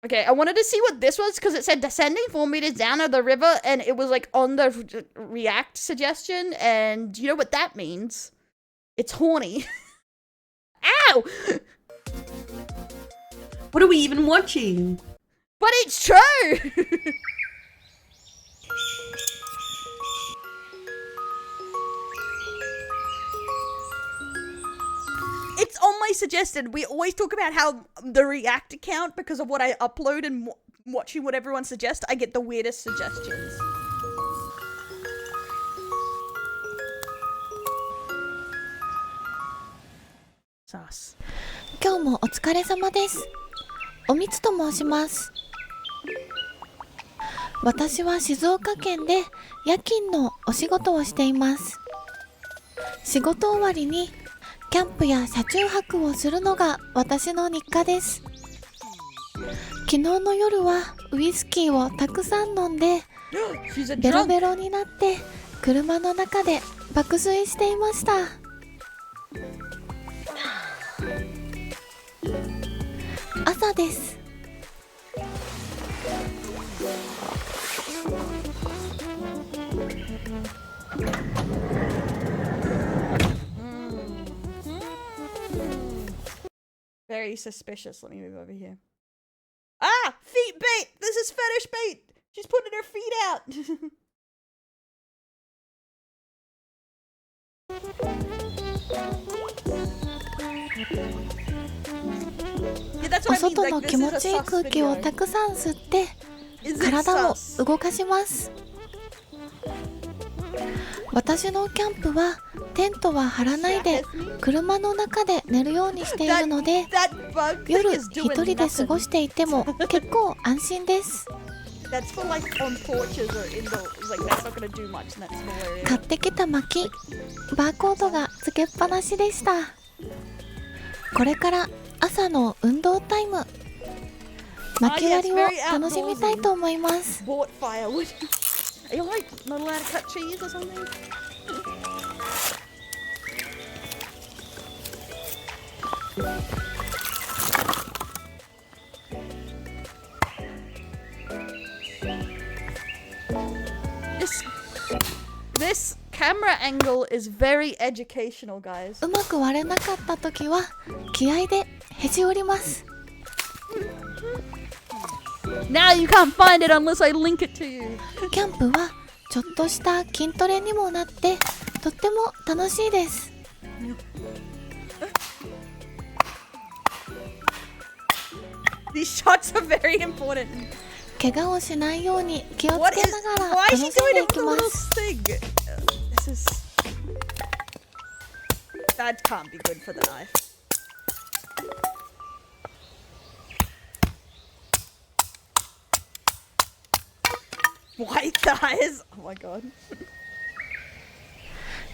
Okay, I wanted to see what this was because it said descending 4 meters down the river and it was like on the react suggestion. And you know what that means? It's horny. Ow! What are we even watching? But it's true! It's on my suggested. We always talk about how the React account, because of what I upload and watching what everyone suggests, I get the weirdest suggestions. Sus. 今日もお疲れ様です。おみつと申します。私は静岡県で夜勤のお仕事をしています。仕事終わりにキャンプや車中泊をするのが私の日課です。昨日の夜はウイスキーをたくさん飲んでベロベロになって車の中で爆睡していました。朝です。Very suspicious. Let me move over here. Ah! Feet bait! This is fetish bait! She's putting her feet out! Yeah, that's お what I mean. 外 Like, の this 気持 is a ちいい sus 空気を video. たくさん吸って体 Is it を sus? 動かします。私のキャンプはテントは張らないで車の中で寝るようにしているので That 夜 bug thing is 一 doing 人で過ご nothing. していても結構安心です。 That's for like on porches or indoors. Like that's not gonna do much. And that's hilarious. 買ってきた薪バーコードがつけっぱなしでした。これから朝の運動タイム薪割りを楽しみたいと思います。 Bought firewood. Are you like not allowed to cut trees or something? This camera angle is very educational, guys. うまく割れなかった時は気合でへし折ります。 Now you can't find it unless I link it to you. キャンプはちょっとした筋トレにもなってとっても楽しいです。 These shots are very important. 怪我をしないように気をつ What け is? ながら Why 楽 is し she ん doing でい it き with ま a little す。 thing? This is. That can't be good for the knife. White thighs. Oh my god.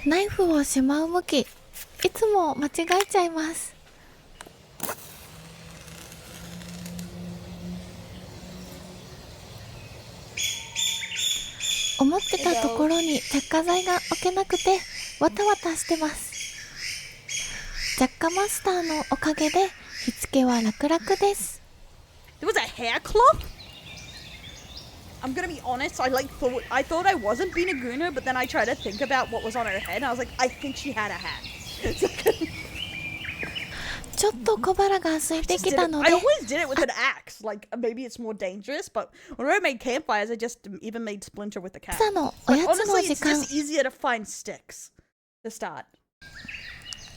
ナイフをしまう向きいつも間違えちゃいます。思ってたところに着火剤が置けなくてわたわたしてます。着火マスターのおかげで火付けは楽々です。 There was a hair cloth? I'm gonna be honest, I thought I wasn't being a gooner, but then I tried to think about what was on her head, and I was like, I think she had a hat. ちょっと小腹が空いてきたの I で always did it with an axe. Like, maybe it's more dangerous, but when I made campfires, I just even made Splinter with the cat. 朝のお But やつの honestly, 時 it's 間 just easier to find sticks to start.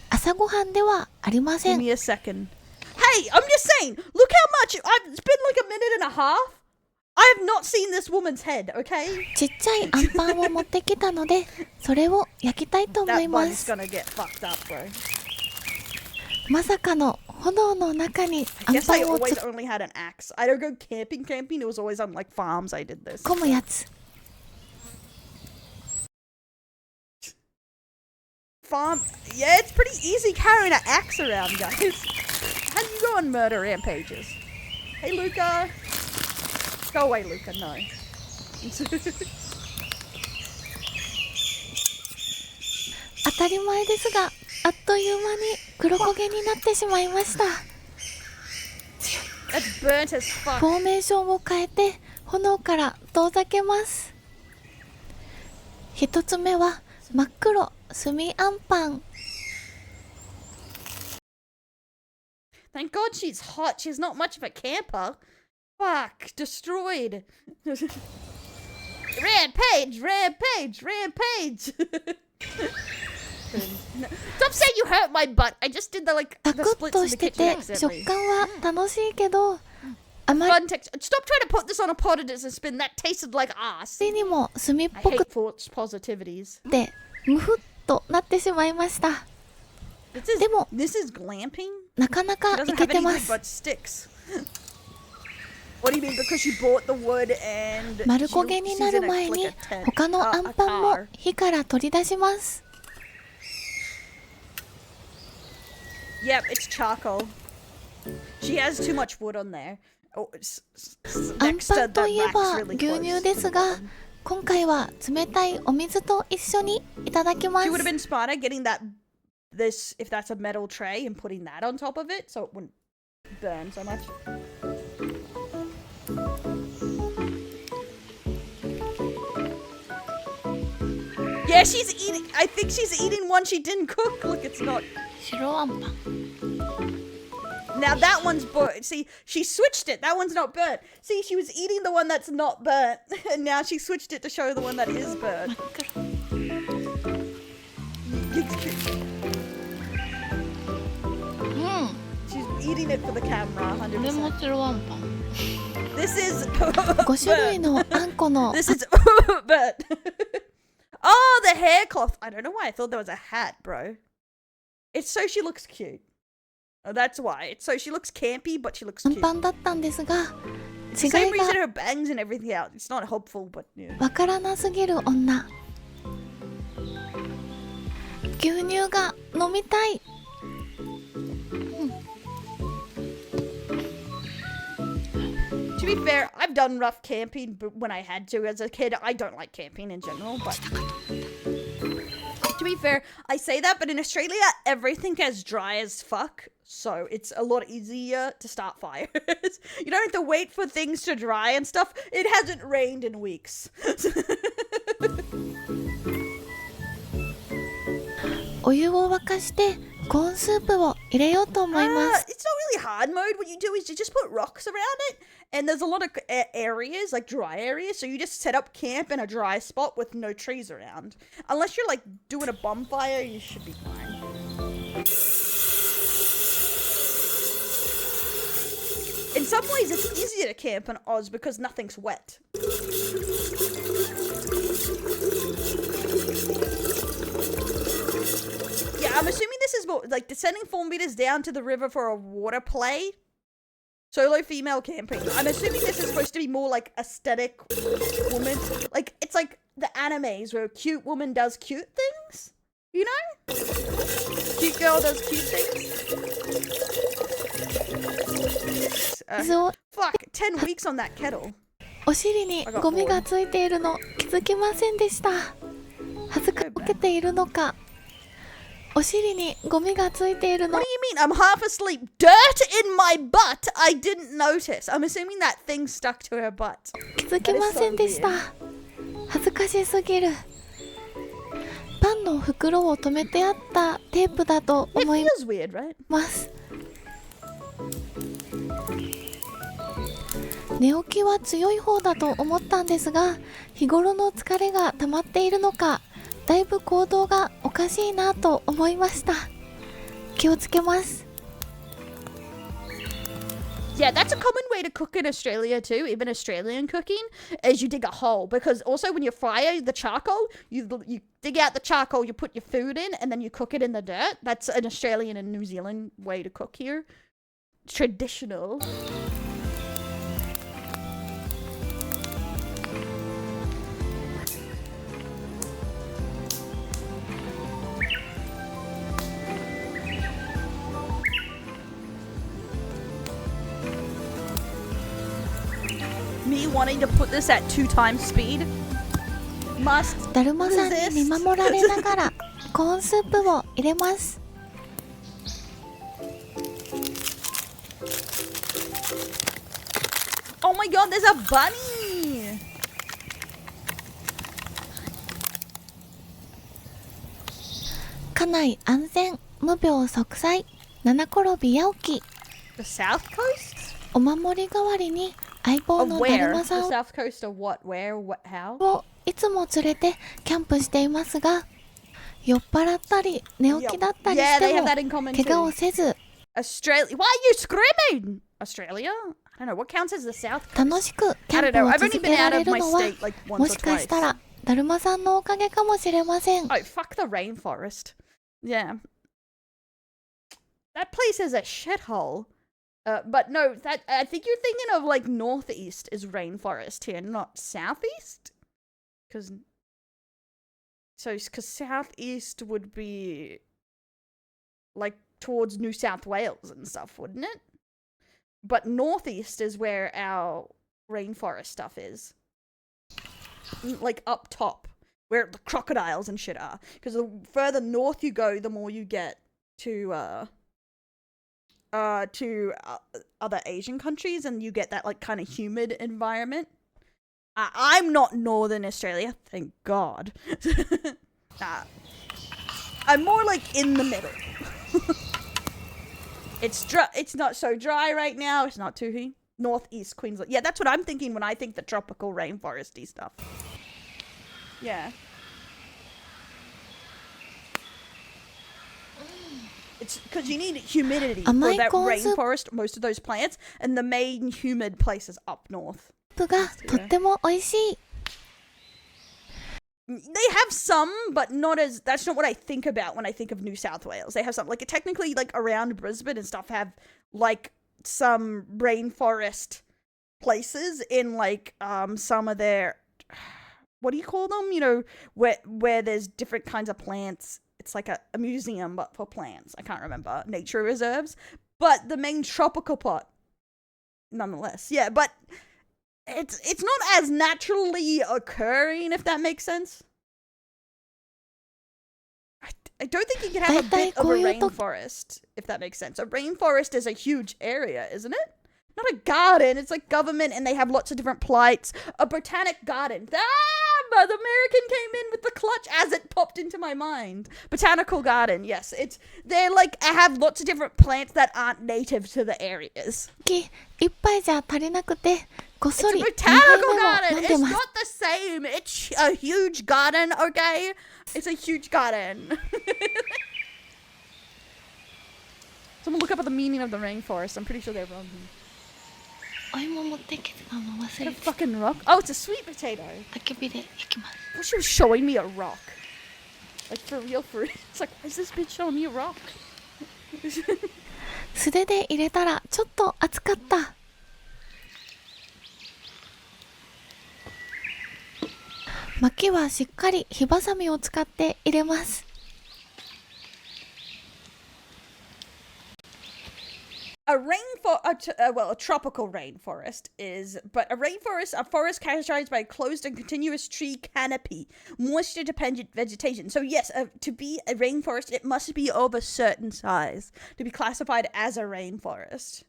朝ごはんではありませ Give ん。 me a second. Hey, I'm just saying, look how much, it's been like a minute and a half. I have not seen this woman's head, okay? ちっちゃいアンパンを持ってきたのでそれを焼きたいと思 That いま bug's す。 gonna get fucked up, bro. まさかの炎の中にア I ン guess パ I ンを always 突っ only had an axe. I don't go camping. It was always on like farms I did this. 込むやつ。 Farm. Yeah, it's pretty easy carrying an axe around, guys. How do you go on murder rampages? Hey, Luca. Go away, Luca. No. 当たり前ですがあっという間に黒焦げになってしまいました。That's burnt as fuck. フォーメーションを変えて炎から遠ざけます。一つ目は真っ黒炭あんパン。 Thank God she's hot. She's not much of a camper. Fuck. Destroyed. Rampage! Rampage! Rampage! Stop saying you hurt my butt. I just did the サ the クッ splits と in し the て kitchen て accidentally. 食感は楽しいけど、あま Fun text. Stop trying to put this on a pot and spin. That tasted like ass. りにも炭っ I ぽく hate false positivities. てムフッとなってしまいました。 This is, でも this is glamping? なかな It かい doesn't け have てま anything す。 but sticks. What do you mean? Because you bought the wood and 丸焦げになる前に他のアンパンも火から取り出します。 Yep, it's charcoal. She has too much wood on there. Oh, it's アン next パ to ンと the いえ Max ば really 牛 close. 乳ですが、今回は冷たいお水と一緒にいただきま She す。 would have been smarter getting this if that's a metal tray and putting that on top of it so it wouldn't burn so much. Yeah, she's eating. I think she's eating one she didn't cook. Look, it's not. 白あんパン。 Now that one's burnt. See, she switched it. That one's not burnt. See, she was eating the one that's not burnt, and now she switched it to show the one that is burnt. She's eating it for the camera, 100%. 白あんパン。 This is 5種類のあんこの This is burnt. Oh, the hair cloth. I don't know why I thought there was a hat, bro. It's so she looks cute. Oh, that's why. It's so she looks campy, but she looks あん cute. パンだったんですが、 Same 違い reason が her bangs and everything out. It's not helpful, but yeah. わからなすぎる女。牛乳が飲みたい。 To be fair, I've done rough camping but when I had to as a kid. I don't like camping in general, but to be fair, I say that, but in Australia, everything is dry as fuck. So it's a lot easier to start fires. You don't have to wait for things to dry and stuff. It hasn't rained in weeks. お湯を沸かしてコーンスープを入れようと思います。 It's not really hard mode. What you do is you just put rocks around it, and there's a lot of areas, like dry areas, so you just set up camp in a dry spot with no trees around. Unless you're like doing a bonfire, you should be fine. In some ways, it's easier to camp in Oz because nothing's wet. Yeah, I'm assuming this is more like descending 4 meters down to the river for a water play. Solo female camping. I'm assuming this is supposed to be more like aesthetic woman. Like, it's like the animes where a cute woman does cute things. You know? Cute girl does cute things. Fuck, 10 weeks on that kettle. お尻にゴミがついているの気づきませんでした。恥ずかけているのか。お尻にゴミがついているの。 What do you mean? I'm half asleep. Dirt in my butt? I didn't notice. I'm assuming that thing stuck to her butt. 気づきませんでした。恥ずかしすぎる。パンの袋を留めてあったテープだと思い It feels weird, right? ます。寝起きは強い方だと思ったんですが、日頃の疲れが溜まっているのか、だいぶ行動がおかしいなと思いました。気をつけます。 Yeah, that's a common way to cook in Australia too, even Australian cooking, is you dig a hole. Because also when you fire the charcoal, you dig out the charcoal, you put your food in, and then you cook it in the dirt. That's an Australian and New Zealand way to cook here. Traditional. Me wanting to put this at 2 times speed must だるまさんに見守られながらコーンスープを入れます。Oh my god, there's a bunny! 家内安全、無病息災、七転び八起き。The South Coast? お守り代わりに相棒 Of のだ where? るま The さん South Coast of what? Where? What? How? をいつも連れてキャンプしていますが、酔っ払ったり寝起きだったり Yeah, して they have も that in common 怪我を too. せず Australia. Why are you screaming? Australia? I don't know. What counts as the South Coast? 楽しくキ I ャ don't ンプ know. を I've 続 only け been ら out れ of る my のは state like も once し or かした twice. らだるまさんのおかげかもしれません。 Oh, fuck the rainforest. Yeah. That place is a shithole. But no, that I think you're thinking of like northeast is rainforest here, not southeast. Because southeast would be like towards New South Wales and stuff, wouldn't it? But northeast is where our rainforest stuff is. Like up top, where the crocodiles and shit are. Because the further north you go, the more you get to other Asian countries, and you get that like kind of humid environment. I'm not Northern Australia, thank God. I'm more like in the middle. It's dry. It's not so dry right now. It's not too heat. Northeast Queensland. Yeah, that's what I'm thinking when I think the tropical rainforesty stuff. Yeah. It's because you need humidity for that rainforest, most of those plants, and the main humid places up north. スープがとっても美味しい。 They have some, but not as. That's not what I think about when I think of New South Wales. They have some, like technically, like around Brisbane and stuff, have like some rainforest places in like some of their, what do you call them? You know, where there's different kinds of plants. It's like a museum, but for plants. I can't remember. Nature reserves. But the main tropical part, nonetheless. Yeah, but it's not as naturally occurring, if that makes sense. I don't think you can have a bit of a rainforest, if that makes sense. A rainforest is a huge area, isn't it? Not a garden. It's like government, and they have lots of different plights. A botanic garden. The American came in with the clutch as it popped into my mind. Botanical garden, yes. They're like, have lots of different plants that aren't native to the areas. 一杯じゃ足りなくてこっそ It's a り botanical 飲 garden. んで It's ます。 not the same. It's a huge garden, okay? It's a huge garden. Someone look up at the meaning of the rainforest. I'm pretty sure they're wrong. お芋持ってきてたの忘 Is れ it て a fucking rock? Oh, it's a sweet potato. 焚き火で焼きます。 I thought she was showing me a rock. Like, for real, for real. It's like, why is this bitch showing me a rock? 素手で入れたらちょっと熱かった。薪はしっかり火ばさみを使って入れます。 A tropical rainforest is, but a forest characterized by a closed and continuous tree canopy, moisture-dependent vegetation. So yes, to be a rainforest, it must be of a certain size to be classified as a rainforest,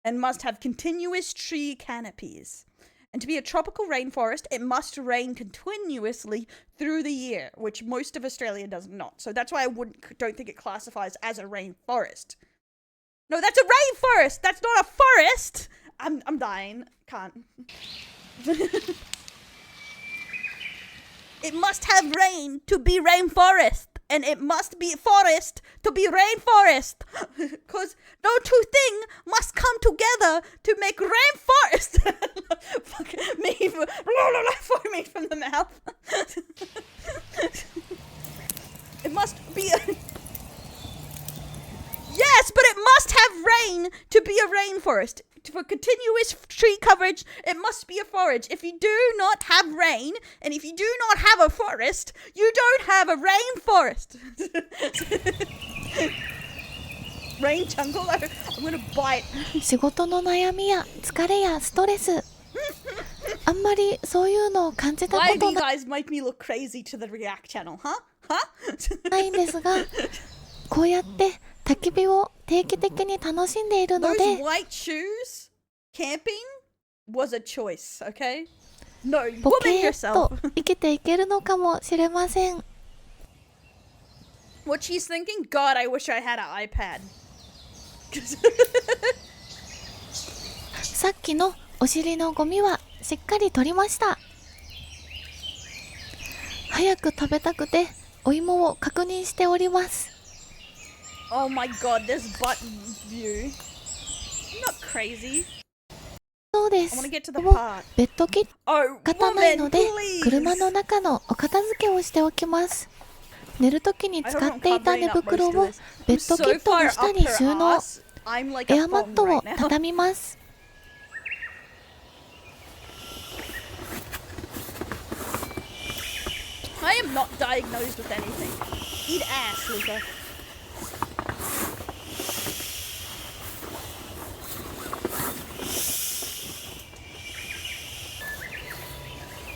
and must have continuous tree canopies. And to be a tropical rainforest, it must rain continuously through the year, which most of Australia does not. So that's why I don't think it classifies as a rainforest. No, that's a rainforest. That's not a forest. I'm dying. Can't. It must have rain to be rainforest, and it must be forest to be rainforest. Cause no two things must come together to make rainforest. Fuck me, for me from the mouth. It must be. Yes, but it must have rain to be a rainforest. For continuous tree coverage, it must be a forest. If you do not have rain, and if you do not have a forest, you don't have a rainforest. Rain jungle? I'm gonna bite. 仕事の悩みや疲れやストレス。あんまりそういうのを感じた Why こ do と you guys make me look crazy to the React channel, huh? Huh? ないんですが、こうやって焚き火を定期的に楽しんでいるの Those で、 white shoes? Camping? was a choice, okay? No, ボ woman ケーっ yourself. と生きていけるのかもしれません。 What she's thinking? God, I wish I had an iPad. さっきのお尻のゴミはしっかり取りました。早く食べたくてお芋を確認しております。 Oh my god, this button view. I'm not crazy. そうで I す。 want to get to で the も part. ベッドキット Oh, がないの woman, で please. 車の中のお片付けをしておきます。寝るときに使っていた寝袋をベッドキットの下に収納。 I'm like エ a アマッ phone トを right now. 畳みます。 I am not diagnosed with anything. Eat ass, Luca.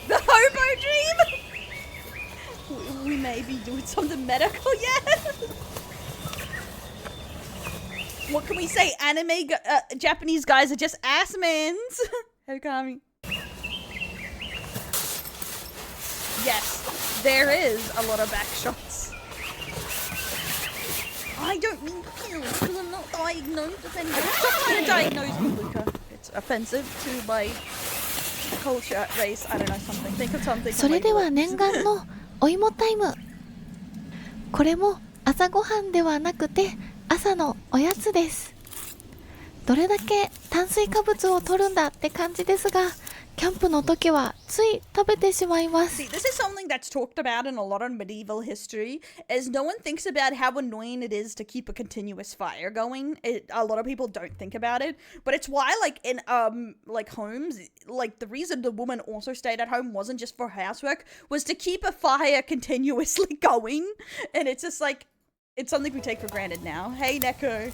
The hobo dream? We may be doing something medical yet. What can we say? Japanese guys are just ass mans. Okami. Yes, there is a lot of back shots. I don't mean pills because I'm not diagnosed with anything. Stop trying to diagnose me, Luca. It's offensive to my culture, race, I don't know, something. Think of something. それでは念願のお芋タイム。これも朝ごはんではなくて朝のおやつです。どれだけ炭水化物を摂るんだって感じですが、キャンプの時はつい食べてしまいます。 See, this is something that's talked about in a lot of medieval history, is no one thinks about how annoying it is to keep a continuous fire going. A lot of people don't think about it, but it's why, like, in like homes, like the reason the woman also stayed at home wasn't just for housework, was to keep a fire continuously going. And it's just like, it's something we take for granted now. Hey, Neko.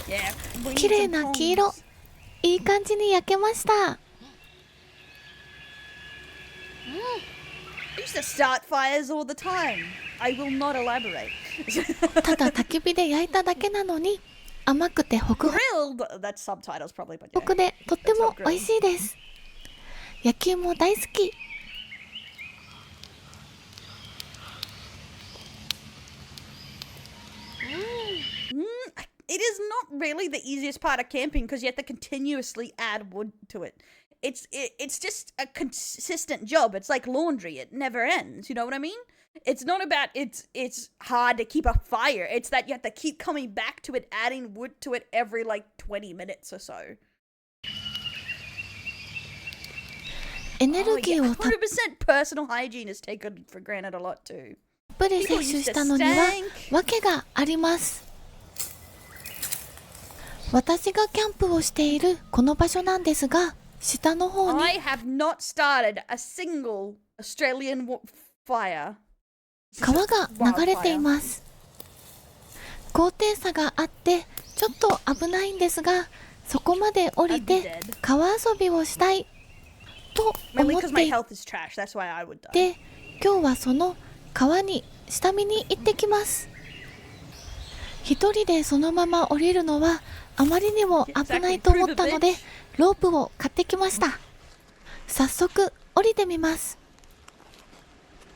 Yeah, we need 綺麗 some な黄色。 tongs. いい感じに焼けました。 I used to start fires all the time. I will not elaborate. ただ焚き火で焼いただけなのに甘くてホクホ Grilled. That's subtitles probably, but yeah. クでとっても美味しいです。焼き芋大好き。 It is not really the easiest part of camping because you have to continuously add wood to it. It's just a consistent job. It's like laundry. It never ends. You know what I mean? It's not about it's hard to keep a fire. It's that you have to keep coming back to it, adding wood to it every like 20 minutes or so. エネ Oh ルギ yeah, ーをたっ 100% personal hygiene is taken for granted a lot too. ぷり摂取したのには訳があります。私がキャンプをしているこの場所なんですが、下の方に I have not started a single Australian fire. 川が流れています。高低差があってちょっと危ないんですが、そこまで降りて川遊びをしたいと Mainly 思っ because て my い health is trash. That's why I would die. て、今日はその川に下見に行ってきます。一人でそのまま降りるのはあまりにも危ないと思ったのでロープを買ってきました。早速降りてみます。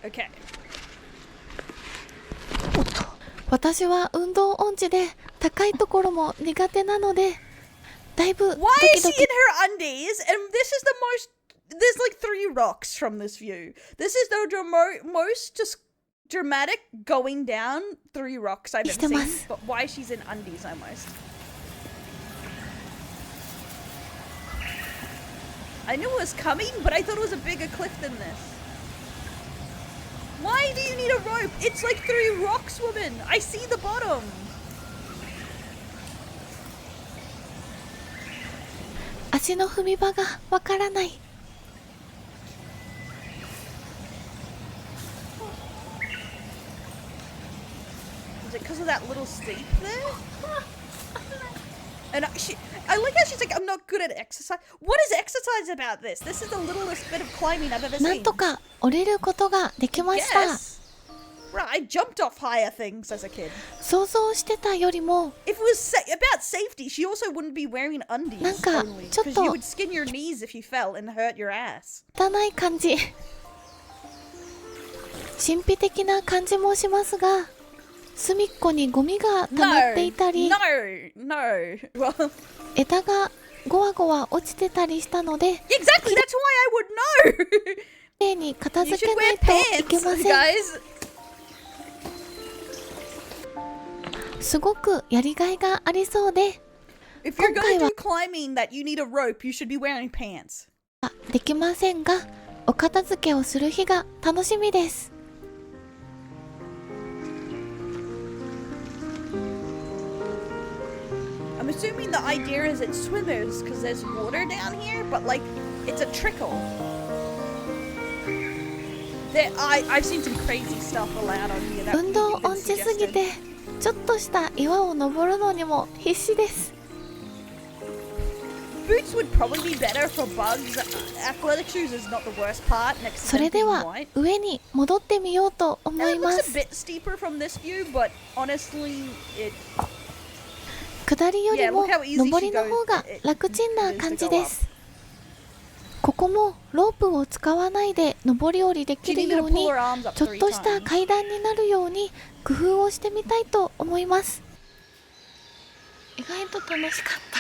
Okay. 私は運動音痴で高いところも苦手なのでだいぶド Why キ is ド she キ in her undies? And this is the most. There's like 3 rocks from this view. This is the most just dramatic going down 3 rocks I've ever して seen. ます。 But why she's in undies almost. I knew it was coming, but I thought it was a bigger cliff than this. Why do you need a rope? It's like 3 rocks, woman. I see the bottom. 足の踏み場がわからない。 Is it because of that little steep there? And I like how she's like, I'm not good at exercise. What is exercise about this? This is the littlest bit of climbing I've ever なん seen. とか降りることができました。 Yes. Right, I jumped off higher things as a kid. 想像してたよりも If it was about safety, she also wouldn't be wearing undies なんか only ちょっ because と you would skin your knees if you fell and hurt your ass. 汚い感じ神秘的な感じもしますが隅っこにゴミが溜まっていたり No. Well, 枝がゴワゴワ落ちてたりしたので exactly. That's why I would know. きれいに片 You 付 should けない wear といけ pants, ません guys. すごくやりがいがありそうで If you're 今回 going は to do climbing that you need a rope, you should be wearing pants. できませんがお片付けをする日が楽しみです I'm assuming the idea is it's swimmers because there's water down here, but like it's a trickle. I've seen some crazy stuff allowed on here. That 運動 you've been 音痴すぎ suggested. てちょっとした岩を登るのにも必死です Boots would probably be better for bugs. Athletic shoes is not the worst part. Next そ to れ them で being は white. 上に戻ってみようと思 Yeah, い it ま looks a す bit steeper from this view, but honestly, it 下りよりも Yeah, look how easy 上りの方が楽ちんな感じですここもロープを使わないで上り下りでき she る needed よ to うに pull her arms up ちょっ 3とした times. 階段になるように工夫をしてみたいと思います意外と楽しかった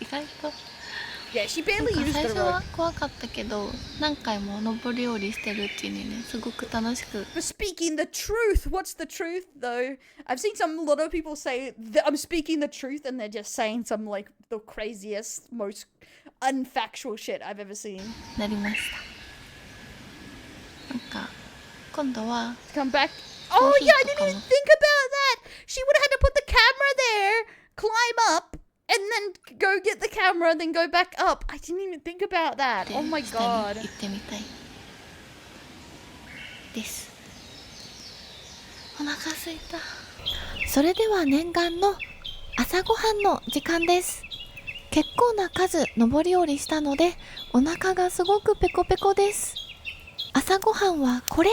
意外と Yeah, she なん barely か used 最 the 初は rope. 怖かったけど何回も上り下りしてるうちにねすごく楽しく But speaking the truth, what's the truth though? I've seen a lot of people say that I'm speaking the truth, and they're just saying some like the craziest, most unfactual shit I've ever seen. なりましたなんか今度は Come back. Oh Coffee yeah, I didn't to even come. think about that. She would have had to put the camera there, climb up, and then go get the camera, and then go back up. I didn't even think about that. で Oh my 下 god. に行ってみたいですお腹すいたそれでは念願の朝ごはんの時間です結構な数上り下りしたのでお腹がすごくペコペコです朝ごはんはこれ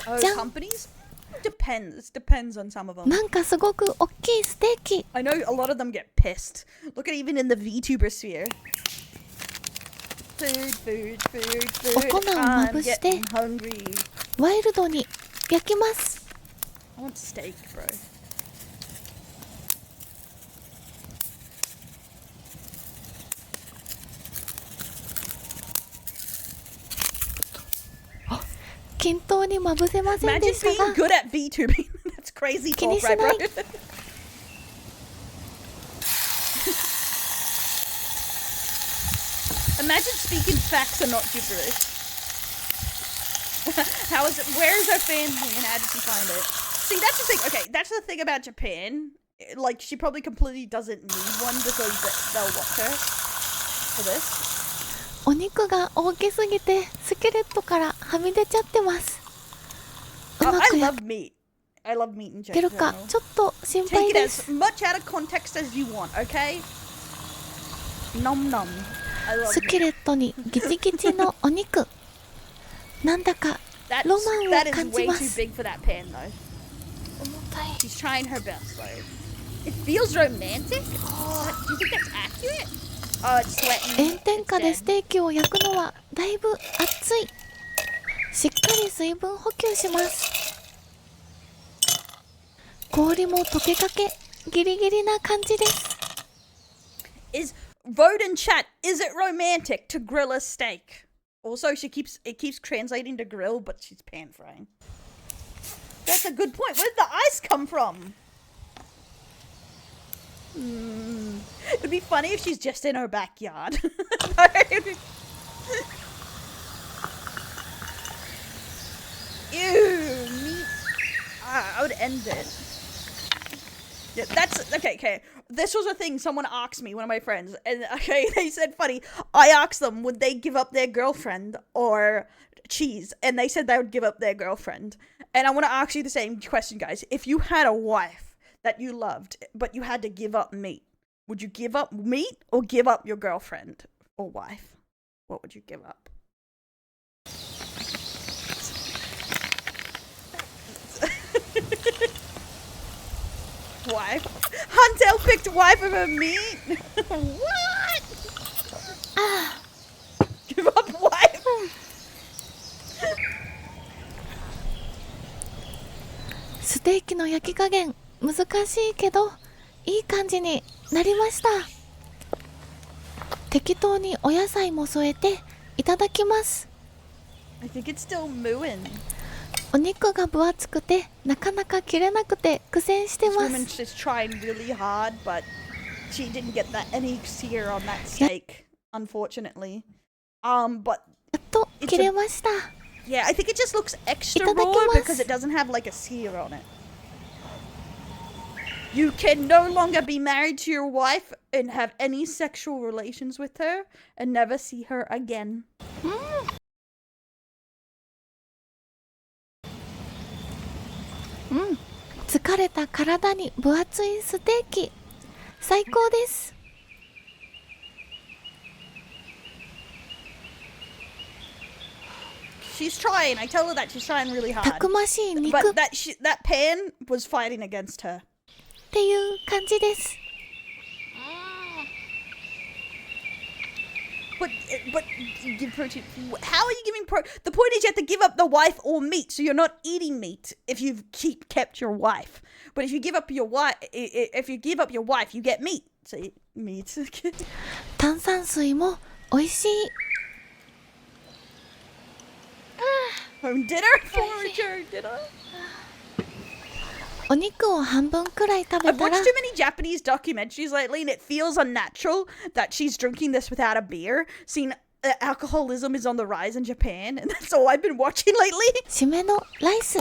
Oh, Jump. companies? Depends on some of them. なんかすごく大きいステーキ I know a lot of them get pissed. Look at even in the VTuber sphere. Food. お粉をま I'm ぶして getting hungry. ワイルドに焼きます I want steak, bro. 均等にまぶせません Imagine でした being が good at VTubing. That's crazy talk, right, bro? 気にしない Imagine speaking facts and not gibberish. How is it? Where is her family and how did she find it? See, that's the thing. Okay, that's the thing about Japan. Like, she probably completely doesn't need one because they'll watch her for this. お肉が大きすぎてスケレットからはみ出ちゃってますう I まく焼 love meat. I love meat in けるか general. ちょっと心 Take 配 it で as す much out of context as you want, okay? Nom nom. I love スケ meat. レットにギチギチのお肉なんだか That's, ロマンを that is 感じ way ま too す big for that pan, though. 重たい She's trying her best, though. It feels romantic. Oh, do you think that's accurate? Oh, it's sweating. 炎天下で It's ス dead. テーキを焼くのはだいぶ熱いしっかり水分補給します氷も溶けかけギリギリな感じです Vote in chat. Is it romantic to grill a steak? Also, it keeps translating to grill, but she's pan frying. That's a good point. Where did the ice come from? It'd be funny if she's just in her backyard. Ew, meat. I would end it. Yeah, that's okay. This was a thing someone asked me, one of my friends, and okay, they said funny. I asked them, would they give up their girlfriend or cheese? And they said they would give up their girlfriend. And I want to ask you the same question, guys. If you had a wife that you loved, but you had to give up meat, would you give up meat or give up your girlfriend or wife? What would you give up? wife. Huntel picked wife over meat. What? Give up wife. ステーキの焼き加減難しいけどいい感じになりました。適当にお野菜も添えていただきます。 I think it's still mooing. お肉が分厚くてなかなか切れなくて苦戦して This ま woman's す。 just trying really hard, but she didn't get that any sear on that steak, unfortunately. But やっと切れました。 yeah, I think it just looks extra raw Itadakimasu. because it doesn't have like a sear on it. You can no longer be married to your wife and have any sexual relations with her and never see her again. 疲れた体に分厚いステーキ最高です。 She's trying. I tell her that she's trying really た hard. くましい肉 But っ that pan was fighting against her. ていう感じです。 But give protein. How are you giving The point is you have to give up the wife or meat, so you're not eating meat if you've kept your wife. But if you give up your wife, you get meat. So meat. 炭酸水も美味しい。 Home dinner for return dinner. お肉を半分くらい食べ I've たら watched too many Japanese documentaries lately, and it feels unnatural that she's drinking this without a beer. Seeing alcoholism is on the rise in Japan, and that's all I've been watching lately. 締めのライス。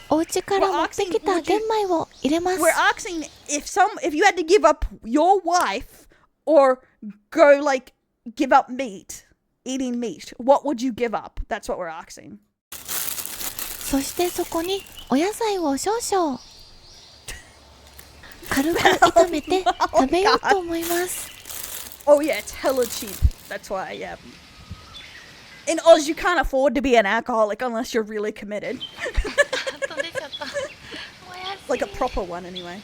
お家から持ってきた玄米を入れます。 We're asking if you had to give up your wife or go like give up eating meat, what would you give up? That's what we're asking. そしてそこにお野菜を少々軽く炒めて食べようと思います。 Oh yeah, it's hella cheap. That's why, yeah. In Oz, you can't afford to be an alcoholic unless you're really committed. Like a proper one, anyway.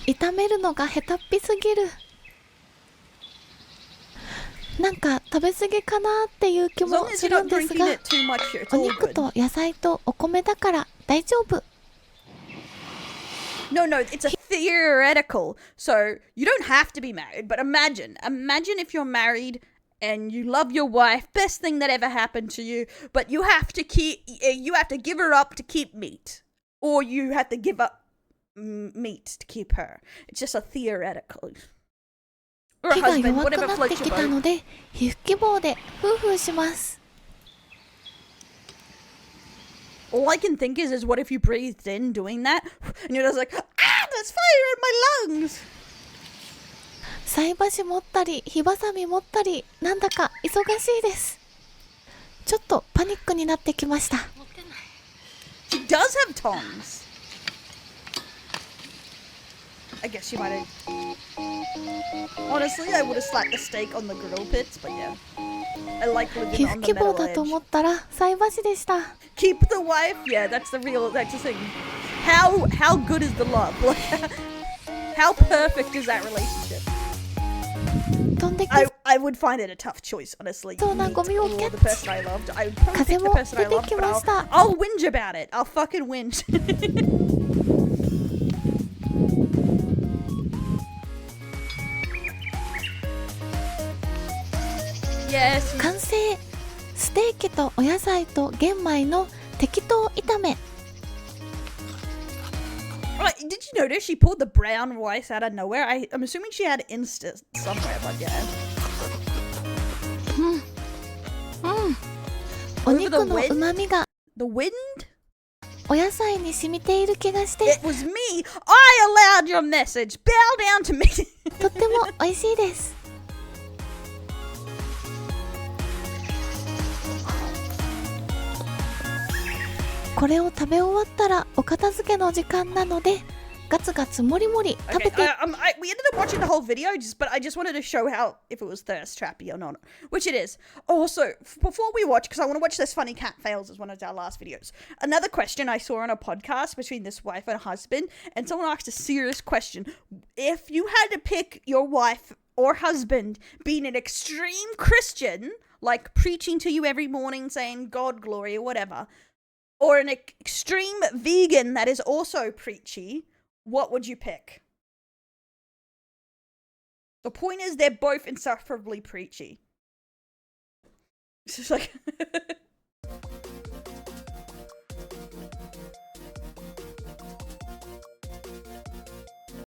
炒めるのが下手っぴすぎる。なんか食べ過ぎかなっていう気 As long も as す you're る not んです drinking が、 it too much, it's お all 肉 good. と野菜とお米だから大丈夫。 No, it's a theoretical. So you don't have to be married, but imagine if you're married and you love your wife, best thing that ever happened to you, but you have to give her up to keep meat, or you have to give up meat to keep her. It's just a theoretical. Or a 気が husband, 弱く whatever なって floats き your た boat. ので皮膚希望でフーフーします。 All I can think is what if you breathed in doing that, and you're just like, there's fire in my lungs. 菜箸持ったり火ばさみ持ったりなんだか忙しいです。ちょっとパニックになってきました。 She does have tongs. I guess she might have. Honestly, I would have slapped the steak on the grill pits, but yeah. I like 皮 living 膚 on 希 the 望 metal だと edge. 思ったら菜箸でした。 Keep the wife, yeah, that's the thing. How good is the love? Like, how perfect is that relationship? 飛んでき I would find it a tough choice, honestly. そうなゴミを Or キャ the ッチ。 person I loved. I would probably pick the 風も person I 出て loved, き but ました。 I'll whinge about it. I'll fucking whinge. Yes. 完成。ステーキとお野菜と玄米の適当炒め。 Right, did you notice she pulled the brown rice out of nowhere? I'm assuming she had Insta somewhere, but yeah. お肉のうまみが The wind? お野菜に染みている気がして It was me! I allowed your message! Bow down to me! とっても美味しいです。これを食べ終わったらお片付けの時間なのでガツガツもりもり食べ Okay, て we ended up watching the whole video, but I just wanted to show how if it was thirst trappy or not, which it is. Also, before we watch, because I want to watch this funny cat fails as one of our last videos. Another question I saw on a podcast between this wife and husband, and someone asked a serious question: if you had to pick your wife or husband being an extreme Christian, like preaching to you every morning saying God glory or whatever, or an extreme vegan that is also preachy, what would you pick? The point is they're both insufferably preachy. It's just like